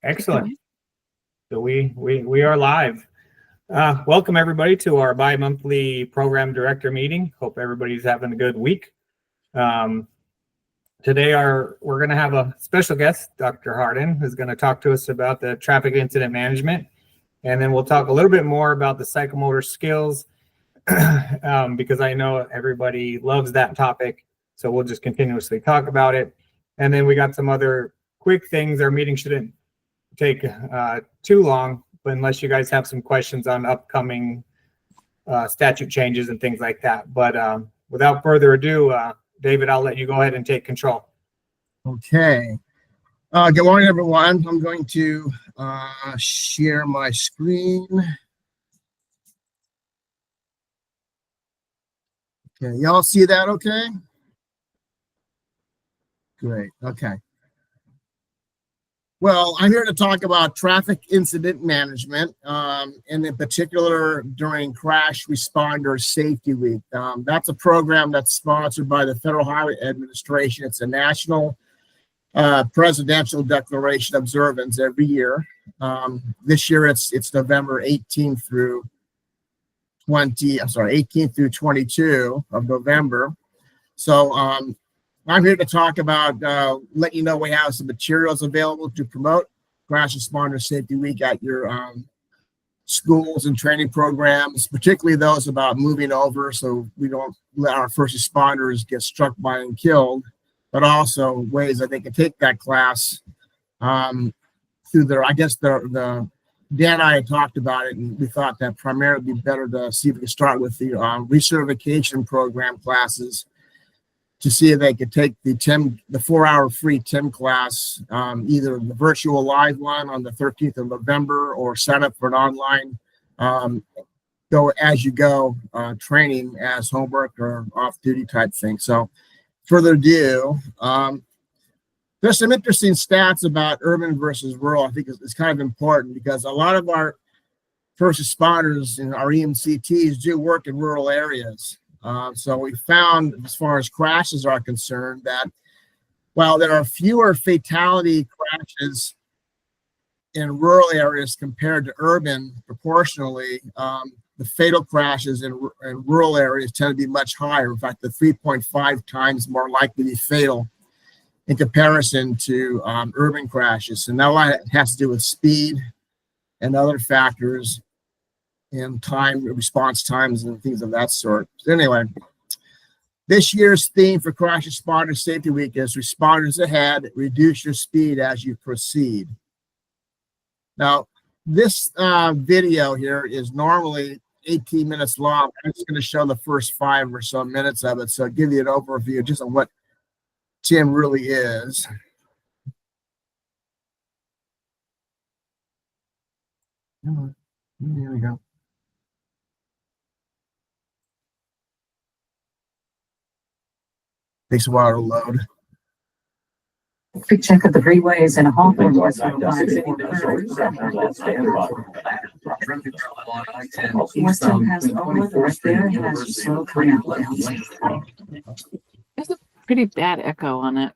Excellent. So we are live. Welcome everybody to our bi-monthly program director meeting. Hope everybody's having a good week. Today we're going to have a special guest, Dr. Hardin, who's going to talk to us about the traffic incident management. And then we'll talk a little bit more about the psychomotor skills because I know everybody loves that topic. So we'll just continuously talk about it. And then we got some other quick things. Our meeting shouldn't take too long, but unless you guys have some questions on upcoming statute changes and things like that. But without further ado, David, I'll let you go ahead and take control. Okay. Good morning, everyone. I'm going to share my screen. Okay, y'all see that okay? Great, okay. Well, I'm here to talk about traffic incident management, and in particular during Crash Responder Safety Week. That's a program that's sponsored by the Federal Highway Administration. It's a national presidential declaration observance every year. This year it's November 18th through 22 of November. So I'm here to talk about, let you know we have some materials available to promote Crash Responder Safety Week at your schools and training programs, particularly those about moving over so we don't let our first responders get struck by and killed, but also ways that they can take that class through their, I guess Dan and I had talked about it, and we thought that primarily it'd be better to see if we can start with the recertification program classes to see if they could take the 4-hour free TIM class, either the virtual live one on the 13th of November or sign up for an online go as you go training as homework or off-duty type thing. So further ado, there's some interesting stats about urban versus rural. I think it's kind of important because a lot of our first responders and our EMCTs do work in rural areas. So we found, as far as crashes are concerned, that while there are fewer fatality crashes in rural areas compared to urban proportionally, the fatal crashes in rural areas tend to be much higher. In fact, they're 3.5 times more likely to be fatal in comparison to urban crashes. And that has to do with speed and other factors and time, response times, and things of that sort. So anyway, this year's theme for Crash Responder Safety Week is Responders Ahead, Reduce Your Speed as You Proceed. Now, this video here is normally 18 minutes long. I'm just going to show the first 5 or so minutes of it, so I'll give you an overview just on what TIM really is. Here we go. Takes a while to load. A quick check of the freeways and a Hawthorne Western has all of it there. It has slow clear. There's a pretty bad echo on it.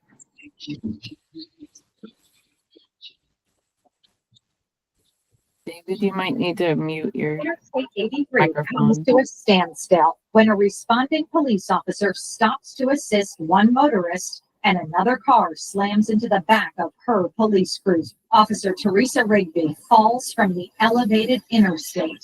David, you might need to mute your Interstate 83 microphone. comes to a standstill when a responding police officer stops to assist one motorist and another car slams into the back of her police cruiser. Officer Teresa Rigby falls from the elevated interstate.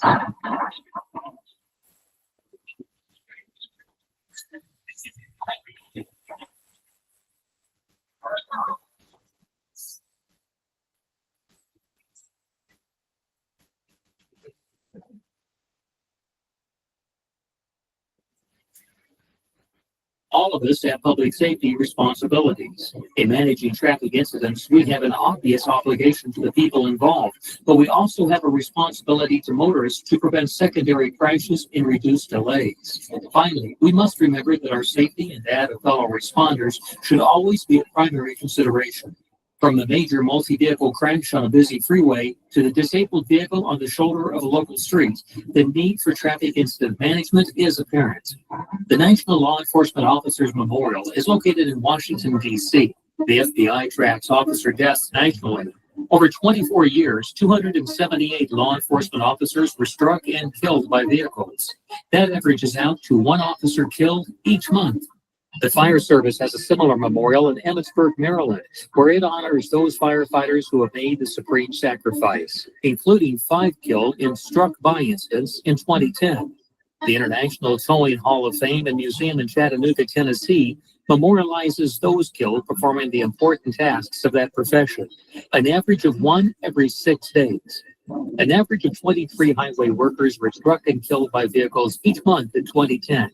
All of us have public safety responsibilities. In managing traffic incidents, we have an obvious obligation to the people involved, but we also have a responsibility to motorists to prevent secondary crashes and reduce delays. Finally, we must remember that our safety and that of fellow responders should always be a primary consideration. From the major multi-vehicle crash on a busy freeway to the disabled vehicle on the shoulder of a local street, the need for traffic incident management is apparent. The National Law Enforcement Officers Memorial is located in Washington, D.C. The FBI tracks officer deaths nationally. Over 24 years, 278 law enforcement officers were struck and killed by vehicles. That averages out to one officer killed each month. The fire service has a similar memorial in Emmitsburg, Maryland, where it honors those firefighters who have made the supreme sacrifice, including 5 killed in struck-by incidents in 2010. The International Towing Hall of Fame and Museum in Chattanooga, Tennessee, memorializes those killed performing the important tasks of that profession, an average of 1 every 6 days. An average of 23 highway workers were struck and killed by vehicles each month in 2010.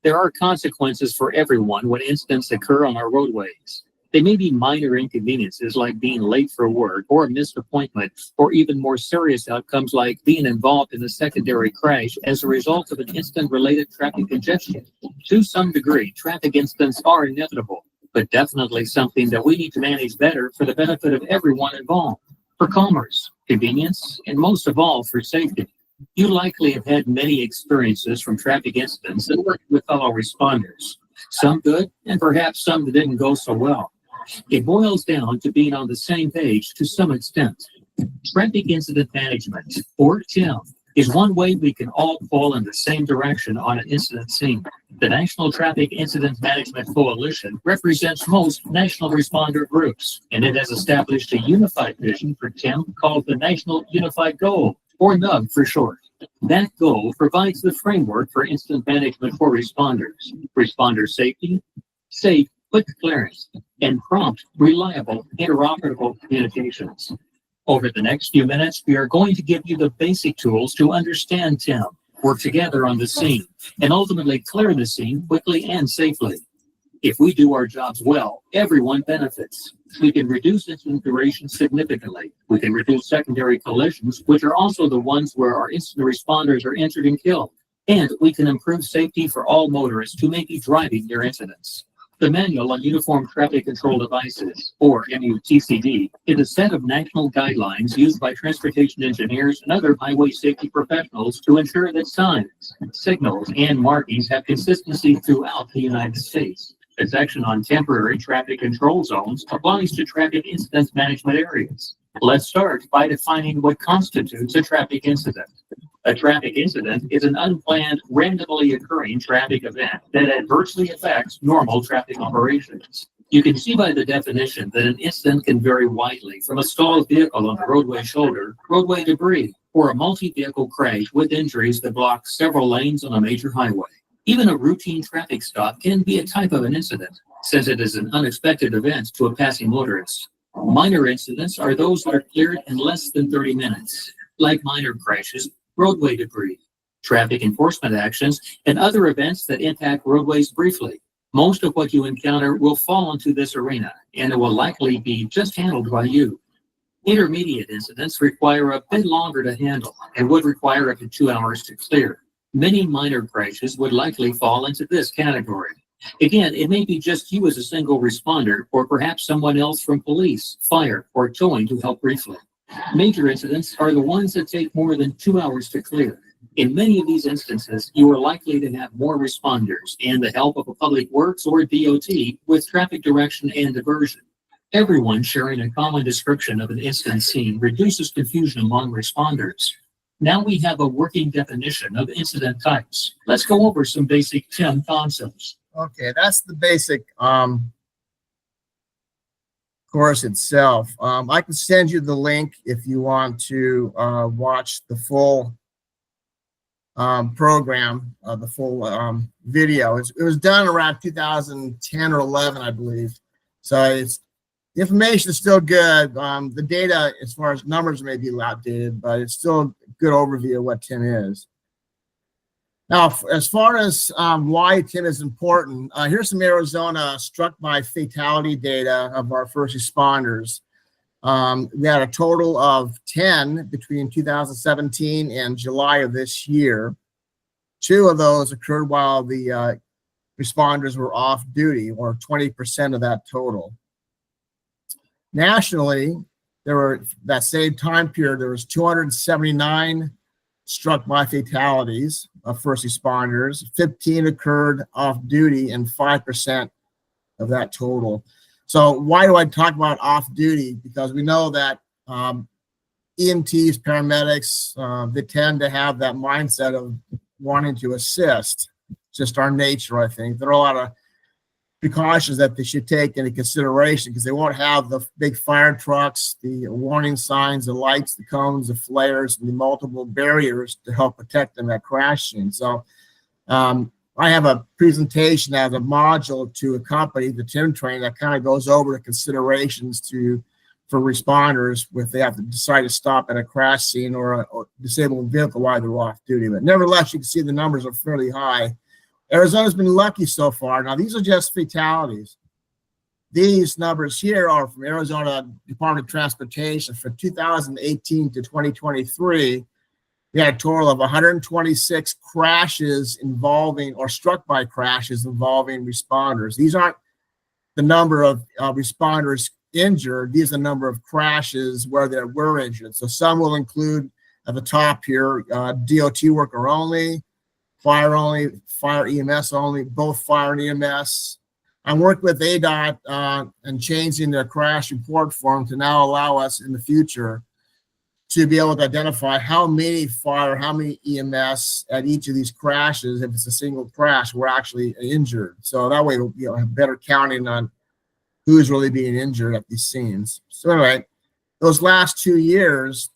There are consequences for everyone when incidents occur on our roadways. They may be minor inconveniences like being late for work or a missed appointment, or even more serious outcomes like being involved in a secondary crash as a result of an incident-related traffic congestion. To some degree, traffic incidents are inevitable, but definitely something that we need to manage better for the benefit of everyone involved, for commerce, convenience, and most of all, for safety. You likely have had many experiences from traffic incidents and worked with fellow responders, some good and perhaps some that didn't go so well. It boils down to being on the same page to some extent. Traffic incident management, or TIM, is one way we can all pull in the same direction on an incident scene. The National Traffic Incident Management Coalition represents most national responder groups, and it has established a unified vision for TIM called the National Unified Goal, or NUG for short. That goal provides the framework for incident management for responders. Responder safety, safe, quick clearance, and prompt, reliable, interoperable communications. Over the next few minutes, we are going to give you the basic tools to understand TIM, work together on the scene, and ultimately clear the scene quickly and safely. If we do our jobs well, everyone benefits. We can reduce incident duration significantly. We can reduce secondary collisions, which are also the ones where our incident responders are injured and killed. And we can improve safety for all motorists who may be driving near incidents. The Manual on Uniform Traffic Control Devices, or MUTCD, is a set of national guidelines used by transportation engineers and other highway safety professionals to ensure that signs, signals, and markings have consistency throughout the United States. The section on temporary traffic control zones applies to traffic incident management areas. Let's start by defining what constitutes a traffic incident. A traffic incident is an unplanned, randomly occurring traffic event that adversely affects normal traffic operations. You can see by the definition that an incident can vary widely from a stalled vehicle on the roadway shoulder, roadway debris, or a multi-vehicle crash with injuries that block several lanes on a major highway. Even a routine traffic stop can be a type of an incident, since it is an unexpected event to a passing motorist. Minor incidents are those that are cleared in less than 30 minutes, like minor crashes, roadway debris, traffic enforcement actions, and other events that impact roadways briefly. Most of what you encounter will fall into this arena, and it will likely be just handled by you. Intermediate incidents require a bit longer to handle and would require up to 2 hours to clear. Many minor crashes would likely fall into this category. Again, it may be just you as a single responder, or perhaps someone else from police, fire, or towing to help briefly. Major incidents are the ones that take more than 2 hours to clear. In many of these instances, you are likely to have more responders and the help of a public works or DOT with traffic direction and diversion. Everyone sharing a common description of an incident scene reduces confusion among responders. Now we have a working definition of incident types. Let's go over some basic TIM concepts. Okay, that's the basic course itself. I can send you the link if you want to watch the full program, the full video. It was done around 2010 or 11, I believe. So the information is still good. The data, as far as numbers, may be outdated, but it's still a good overview of what TIM is. Now, as far as why TIM is important, here's some Arizona struck by fatality data of our first responders. We had a total of 10 between 2017 and July of this year. 2 of those occurred while the responders were off duty, or 20% of that total. Nationally, that same time period, there was 279 struck by fatalities of first responders. 15 occurred off duty, and 5% of that total. So why do I talk about off duty? Because we know that EMTs, paramedics, they tend to have that mindset of wanting to assist. Just our nature, I think. There are a lot of precautions that they should take into consideration because they won't have the big fire trucks, the warning signs, the lights, the cones, the flares, and the multiple barriers to help protect them at crash scenes. So I have a presentation as a module to accompany the TIM training that kind of goes over the considerations for responders if they have to decide to stop at a crash scene or a disabled vehicle while they're off duty. But nevertheless, you can see the numbers are fairly high. Arizona's been lucky so far. Now, these are just fatalities. These numbers here are from Arizona Department of Transportation for 2018 to 2023. We had a total of 126 crashes involving or struck by crashes involving responders. These aren't the number of responders injured. These are the number of crashes where there were injured. So some will include at the top here, DOT worker only, fire EMS only, both fire and EMS. I worked with ADOT and changing their crash report form to now allow us in the future to be able to identify how many fire, how many EMS at each of these crashes, if it's a single crash, were actually injured. So that way we'll have better counting on who's really being injured at these scenes. So anyway, those last 2 years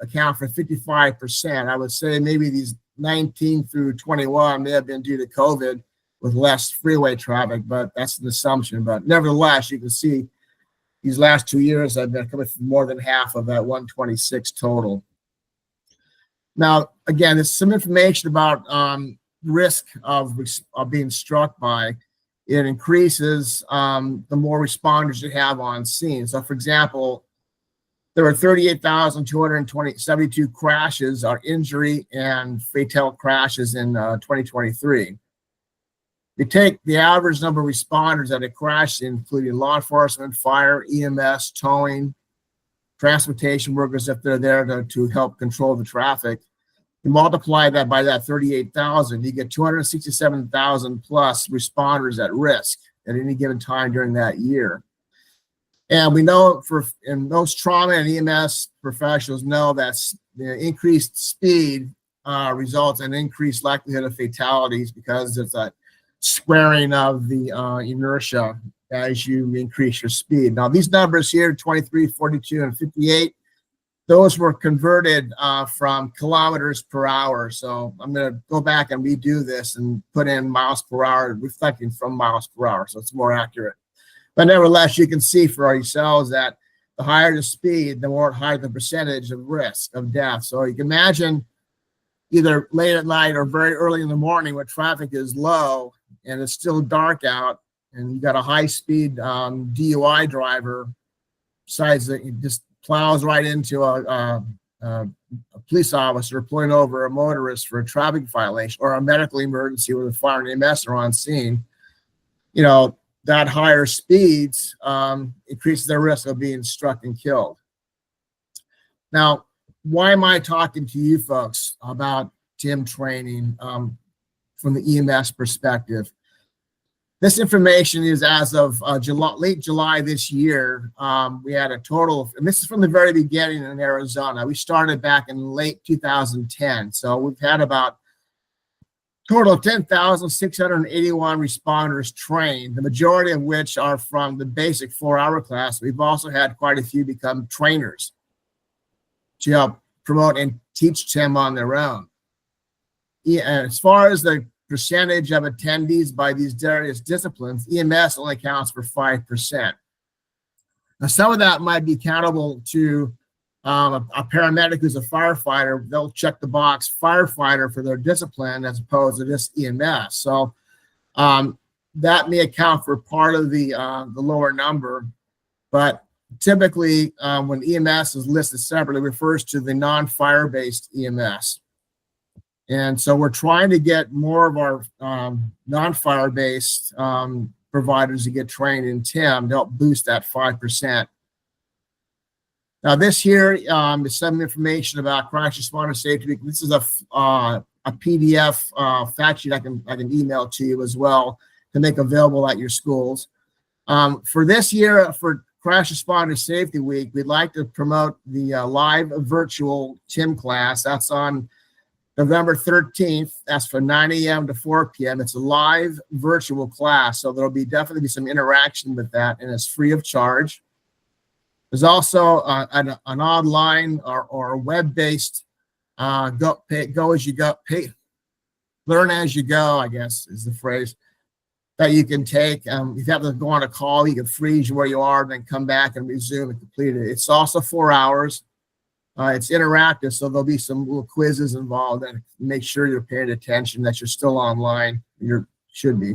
account for 55%. I would say maybe these 19 through 21 may have been due to COVID with less freeway traffic, but that's an assumption. But nevertheless, you can see these last 2 years, I've been coming from more than half of that 126 total. Now, again, there's some information about risk of being struck by. It increases the more responders you have on scene. So, for example, there were 38,272 crashes or injury and fatal crashes in 2023. You take the average number of responders at a crash, including law enforcement, fire, EMS, towing, transportation workers if they're there to help control the traffic. You multiply that by that 38,000, you get 267,000 plus responders at risk at any given time during that year. And we know and most trauma and EMS professionals know that increased speed results in increased likelihood of fatalities because there's a squaring of the inertia as you increase your speed. Now, these numbers here, 23, 42, and 58, those were converted from kilometers per hour. So I'm going to go back and redo this and put in miles per hour, reflecting from miles per hour, so it's more accurate. But nevertheless, you can see for yourselves that the higher the speed, the more higher the percentage of risk of death. So you can imagine either late at night or very early in the morning when traffic is low and it's still dark out and you got a high-speed DUI driver, besides that he just plows right into a police officer pulling over a motorist for a traffic violation or a medical emergency where the fire and EMS are on scene, you know, that higher speeds increases their risk of being struck and killed. Now, why am I talking to you folks about TIM training from the EMS perspective? This information is as of late July this year. We had a total of, and this is from the very beginning in Arizona. We started back in late 2010. So we've had about total of 10,681 responders trained, the majority of which are from the basic 4-hour class. We've also had quite a few become trainers to help promote and teach TIM on their own. Yeah, as far as the percentage of attendees by these various disciplines, EMS only accounts for 5%. Now, some of that might be accountable to a paramedic who's a firefighter. They'll check the box firefighter for their discipline as opposed to just EMS. So that may account for part of the lower number, but typically when EMS is listed separately, it refers to the non-fire based EMS. And so we're trying to get more of our non-fire based providers to get trained in TIM to help boost that 5%. Now, this here is some information about Crash Responder Safety Week. This is a PDF fact sheet I can email to you as well to make available at your schools. For this year, for Crash Responder Safety Week, we'd like to promote the live virtual TIM class. That's on November 13th. That's from 9 a.m. to 4 p.m. It's a live virtual class, so there'll definitely be some interaction with that, and it's free of charge. There's also an online or web-based go as you go, learn as you go, I guess is the phrase, that you can take. If you have to go on a call, you can freeze where you are and then come back and resume and complete it. It's also 4 hours. It's interactive, so there'll be some little quizzes involved, and make sure you're paying attention, that you're still online. You should be.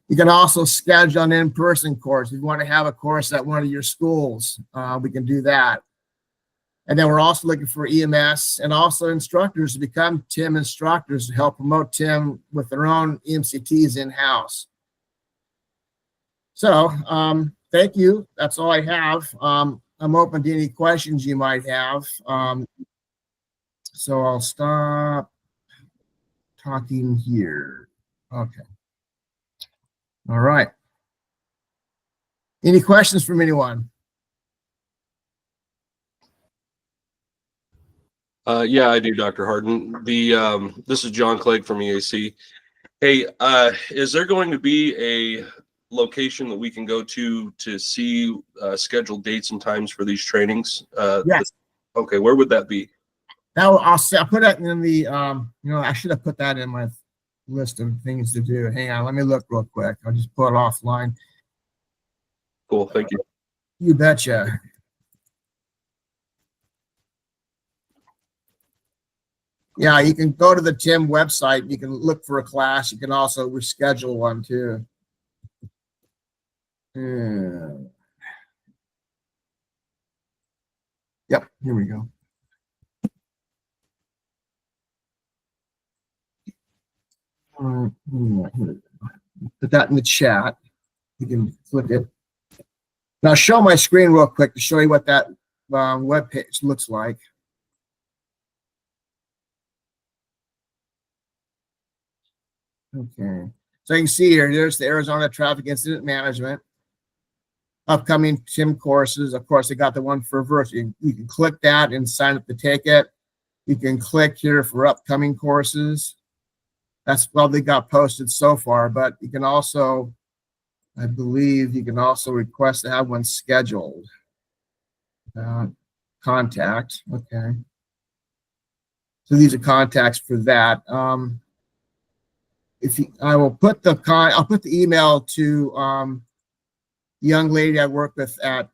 You can also schedule an in-person course. If you want to have a course at one of your schools, we can do that. And then we're also looking for EMS and also instructors to become TIM instructors to help promote TIM with their own EMCTs in-house. So thank you. That's all I have. I'm open to any questions you might have. So I'll stop talking here. Okay. All right. Any questions from anyone? Yeah, I do, Dr. Harden. This is John Clegg from EAC. Hey, is there going to be a location that we can go to see scheduled dates and times for these trainings? Yes. Okay, where would that be? Now I'll put that in the I should have put that in my list of things to do. Hang on, let me look real quick. I'll just pull it offline. Cool, thank you. You betcha. Yeah, you can go to the TIM website. You can look for a class. You can also reschedule one too. Yep, here we go. Put that in the chat. You can click it. Now show my screen real quick to show you what that web page looks like. Okay, so you can see here, there's the Arizona Traffic Incident Management. Upcoming TIM courses. Of course, they got the one for virtual. You can click that and sign up to take it. You can click here for upcoming courses. That's what they got posted so far, but you can also, I believe you can also request to have one scheduled. Contact, okay. So these are contacts for that. I will put I'll put the email to the young lady I work with at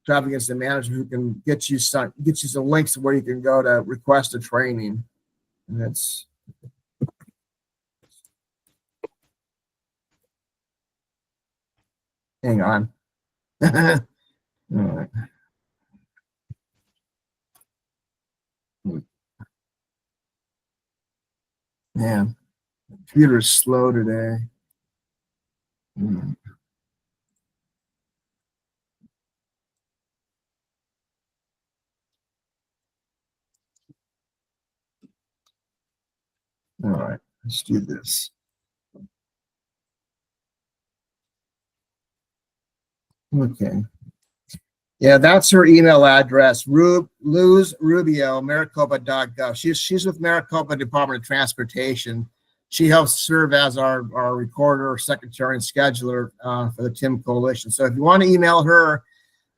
Traffic Incident Management, who can get you some links to where you can go to request a training. And that's hang on. All right. Man, computer's slow today. All right, let's do this. Okay. Yeah, that's her email address, Luz Rubio, Maricopa.gov. She's with Maricopa Department of Transportation. She helps serve as our recorder, secretary, and scheduler for the TIM Coalition. So if you want to email her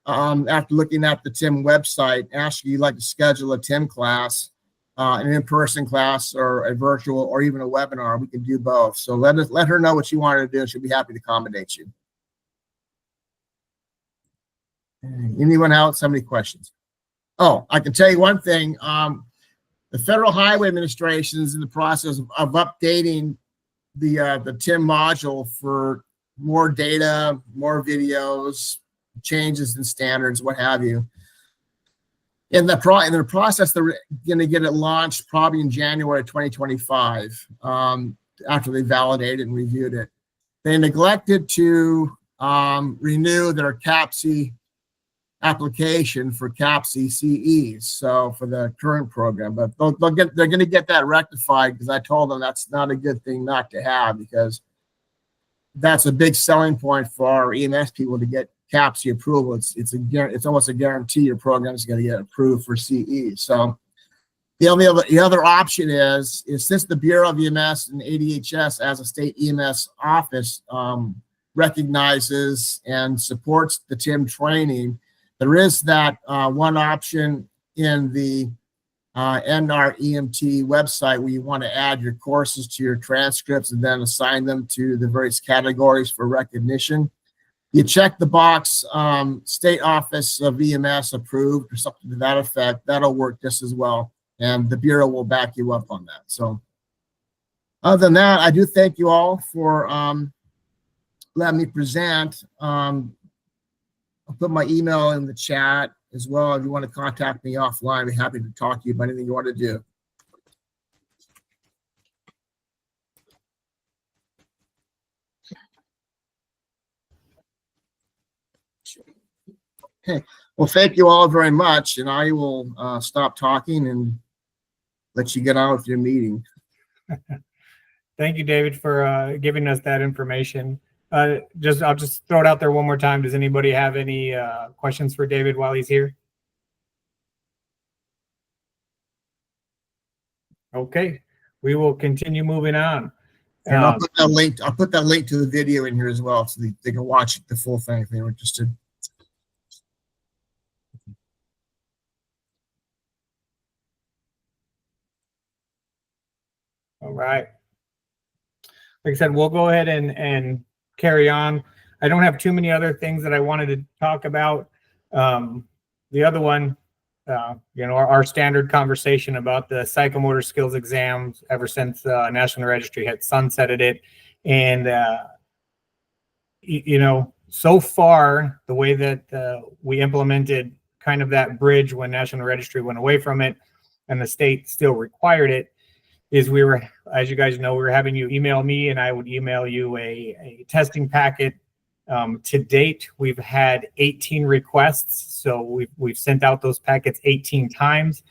after looking at the TIM website, ask if you'd like to schedule a TIM class, an in-person class, or a virtual, or even a webinar, we can do both. So let her know what you want to do. She'll be happy to accommodate you. Anyone else have any questions? Oh, I can tell you one thing. The Federal Highway Administration is in the process of updating the TIM module for more data, more videos, changes in standards, what have you. In the process, they're going to get it launched probably in January 2025 after they validated and reviewed it. They neglected to renew their CAPC application for CAPC CEs, so for the current program, but they're going to get that rectified, because I told them that's not a good thing not to have, because that's a big selling point for our EMS people to get CAPC approval. It's almost a guarantee your program is going to get approved for CE. So the other option is since the Bureau of EMS and ADHS as a state EMS office recognizes and supports the TIM training, there is that one option in the NREMT website where you want to add your courses to your transcripts and then assign them to the various categories for recognition. You check the box, State Office of EMS approved or something to that effect. That'll work just as well. And the Bureau will back you up on that. So other than that, I do thank you all for letting me present. I'll put my email in the chat as well. If you want to contact me offline, I'd be happy to talk to you about anything you want to do. Okay. Well, thank you all very much, and I will stop talking and let you get on with your meeting. Thank you, David, for giving us that information. I'll just throw it out there one more time. Does anybody have any questions for David while he's here? Okay, we will continue moving on. And I'll put that link. I'll put that link to the video in here as well, so they can watch the full thing if they were interested. All right. Like I said, we'll go ahead and carry on. I don't have too many other things that I wanted to talk about. The other one, our standard conversation about the psychomotor skills exams ever since National Registry had sunsetted it. And, so far, the way that we implemented kind of that bridge when National Registry went away from it and the state still required it, is we were, as you guys know, we were having you email me and I would email you a testing packet. To date, we've had 18 requests. So we've sent out those packets 18 times.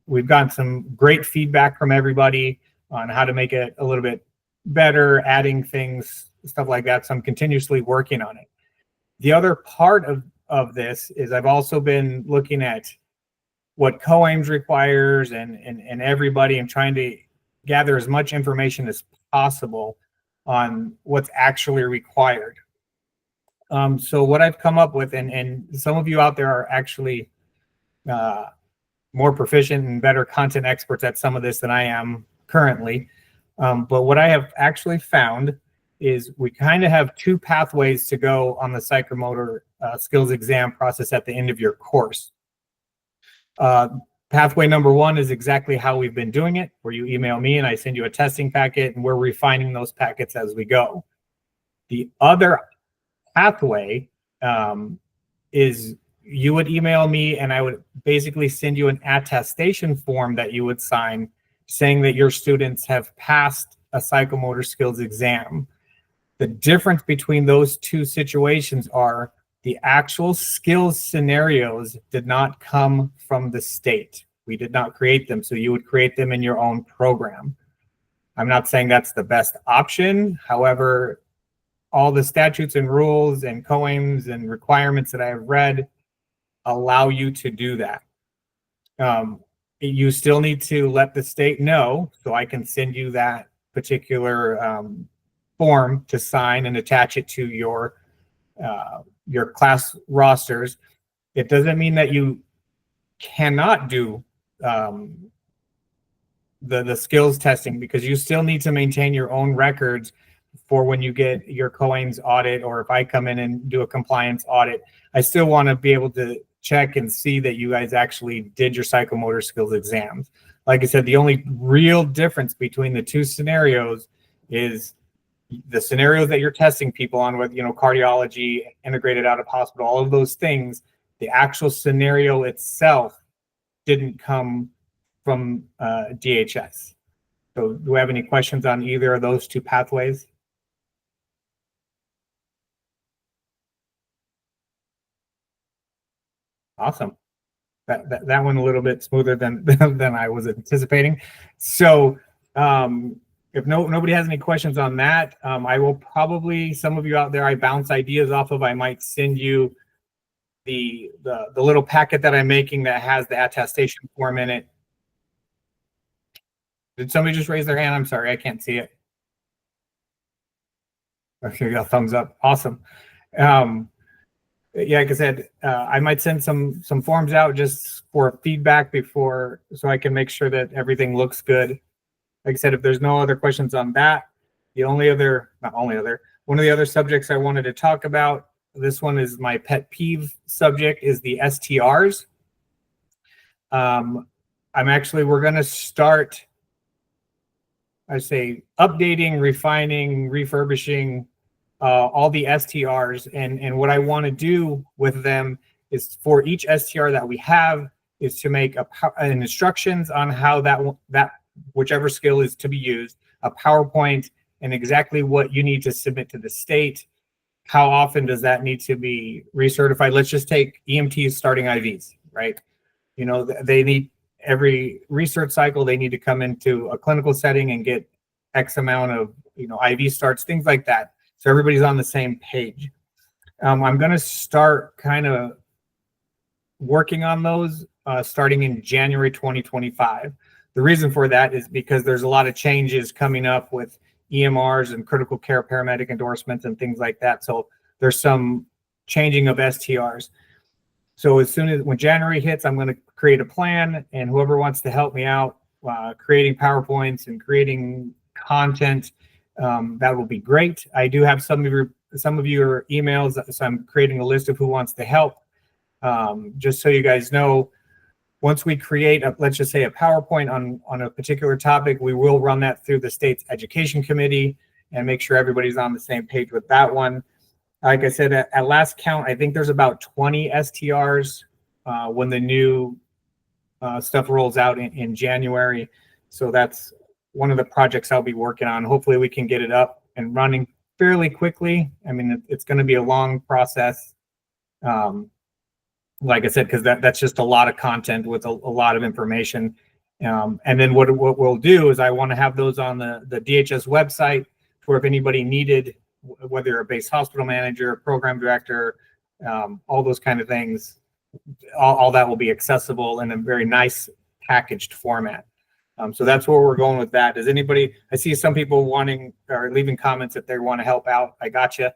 We've gotten some great feedback from everybody on how to make it a little bit better, adding things, stuff like that. So I'm continuously working on it. The other part of this is I've also been looking at what COAMS requires and everybody, and trying to gather as much information as possible on what's actually required. So what I've come up with, and some of you out there are actually more proficient and better content experts at some of this than I am currently. But what I have actually found is we kind of have two pathways to go on the psychomotor skills exam process at the end of your course. Pathway number one is exactly how we've been doing it, where you email me and I send you a testing packet and we're refining those packets as we go. The other pathway is you would email me and I would basically send you an attestation form that you would sign saying that your students have passed a psychomotor skills exam. The difference between those two situations are the actual skills scenarios did not come from the state. We did not create them, so you would create them in your own program. I'm not saying that's the best option. However, all the statutes and rules and COAMS and requirements that I have read allow you to do that. You still need to let the state know, so I can send you that particular form to sign and attach it to your class rosters. It doesn't mean that you cannot do the skills testing, because you still need to maintain your own records for when you get your COAMS audit, or if I come in and do a compliance audit. I still want to be able to check and see that you guys actually did your psychomotor skills exams. Like I said, the only real difference between the two scenarios is the scenarios that you're testing people on, with cardiology, integrated out of hospital, all of those things. The actual scenario itself didn't come from DHS. So do we have any questions on either of those two pathways? Awesome. That one a little bit smoother than I was anticipating. So if nobody has any questions on that, I will probably, some of you out there I bounce ideas off of, I might send you the little packet that I'm making that has the attestation form in it. Did somebody just raise their hand? I'm sorry, I can't see it. Okay, got a thumbs up. Awesome. Yeah, like I said, I might send some forms out just for feedback before, so I can make sure that everything looks good. Like I said, if there's no other questions on that, one of the other subjects I wanted to talk about, this one is my pet peeve subject, is the STRs. We're going to start, I say, updating, refining, refurbishing all the STRs. And what I want to do with them is, for each STR that we have, is to make an instructions on how that whichever skill is to be used, a PowerPoint, and exactly what you need to submit to the state. How often does that need to be recertified? Let's just take EMTs starting IVs, right? You know, they need, every research cycle, they need to come into a clinical setting and get X amount of, IV starts, things like that. So everybody's on the same page. I'm going to start kind of working on those starting in January 2025. The reason for that is because there's a lot of changes coming up with EMRs and critical care paramedic endorsements and things like that. So there's some changing of STRs. So when January hits, I'm going to create a plan, and whoever wants to help me out creating PowerPoints and creating content, that will be great. I do have some of your emails, so I'm creating a list of who wants to help. Just so you guys know, once we create, let's just say, a PowerPoint on a particular topic, we will run that through the state's education committee and make sure everybody's on the same page with that one. Like I said, at last count, I think there's about 20 STRs when the new stuff rolls out in January. So that's one of the projects I'll be working on. Hopefully we can get it up and running fairly quickly. I mean, it's going to be a long process. Like I said, because that's just a lot of content with a lot of information. And then what we'll do is, I want to have those on the DHS website, where if anybody needed, whether you're a base hospital manager, program director, all those kind of things, all that will be accessible in a very nice packaged format. So that's where we're going with that. Does anybody, I see some people wanting or leaving comments if they want to help out. I got you.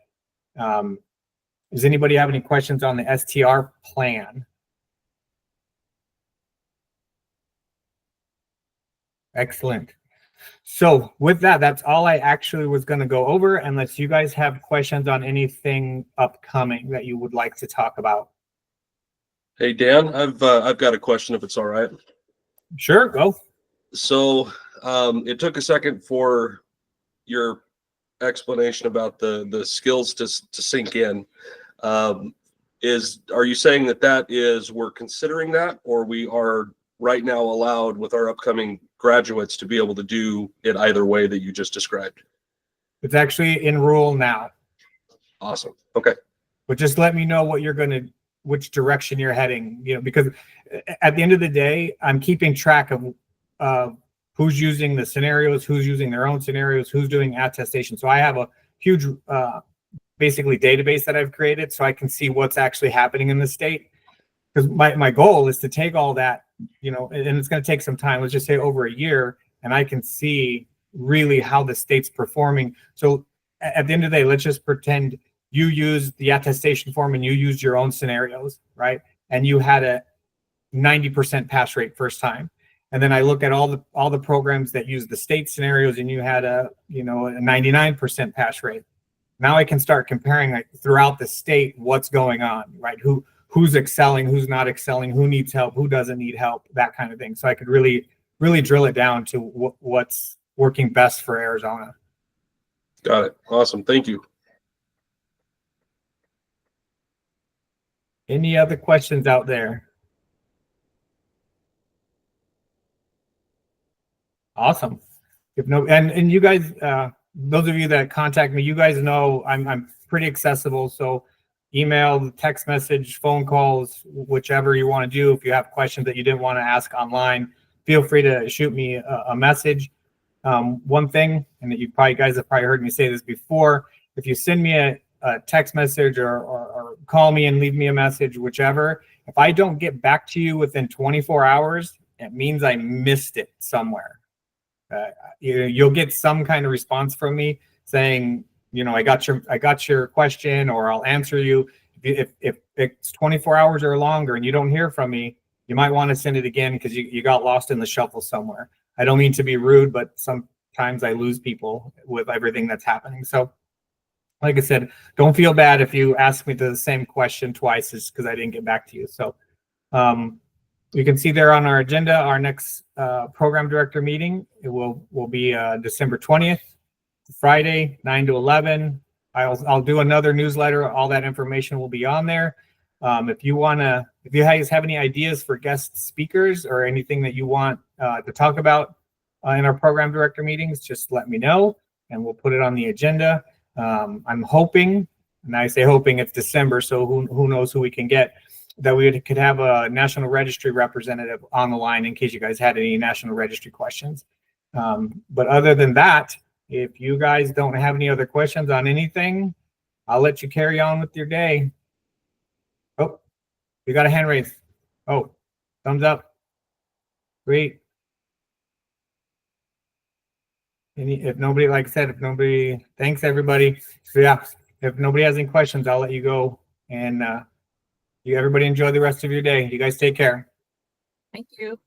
Does anybody have any questions on the STR plan? Excellent. So with that, that's all I actually was going to go over, unless you guys have questions on anything upcoming that you would like to talk about. Hey, Dan, I've got a question, if it's all right. Sure, go. So it took a second for your explanation about the skills to sink in. Are you saying that is, we're considering that, or we are right now allowed with our upcoming graduates to be able to do it either way that you just described? It's actually in rule now. Awesome. Okay. But just let me know which direction you're heading, because at the end of the day, I'm keeping track of who's using the scenarios, who's using their own scenarios, who's doing attestation. So I have a huge, basically database that I've created, so I can see what's actually happening in the state. Because my goal is to take all that, and it's going to take some time, let's just say over a year, and I can see really how the state's performing. So at the end of the day, let's just pretend you used the attestation form and you used your own scenarios, right? And you had a 90% pass rate first time. And then I look at all the programs that use the state scenarios, and you had a 99% pass rate. Now I can start comparing throughout the state what's going on, right? Who's excelling, who's not excelling, who needs help, who doesn't need help, that kind of thing. So I could really drill it down to what's working best for Arizona. Got it. Awesome. Thank you. Any other questions out there? Awesome. If no, and you guys, those of you that contact me, you guys know I'm pretty accessible. So email, text message, phone calls, whichever you want to do. If you have questions that you didn't want to ask online, feel free to shoot me a message. One thing, and that you probably guys have probably heard me say this before, if you send me a text message or call me and leave me a message, whichever, if I don't get back to you within 24 hours, it means I missed it somewhere. You'll get some kind of response from me saying, I got your question, or I'll answer you. If it's 24 hours or longer and you don't hear from me, you might want to send it again because you got lost in the shuffle somewhere. I don't mean to be rude, but sometimes I lose people with everything that's happening. So like I said, don't feel bad if you ask me the same question twice, is because I didn't get back to you. So you can see there on our agenda, our next program director meeting, it will be December 20th, Friday, 9 to 11. I'll do another newsletter. All that information will be on there. If you guys have any ideas for guest speakers or anything that you want to talk about in our program director meetings, just let me know and we'll put it on the agenda. I'm hoping, and I say hoping, it's December, so who knows who we can get, that we could have a National Registry representative on the line in case you guys had any National Registry questions. But other than that, if you guys don't have any other questions on anything, I'll let you carry on with your day. Oh, you got a hand raised. Oh, thumbs up. Great. If nobody, like I said, thanks everybody. So yeah, if nobody has any questions, I'll let you go, and everybody enjoy the rest of your day. You guys take care. Thank you.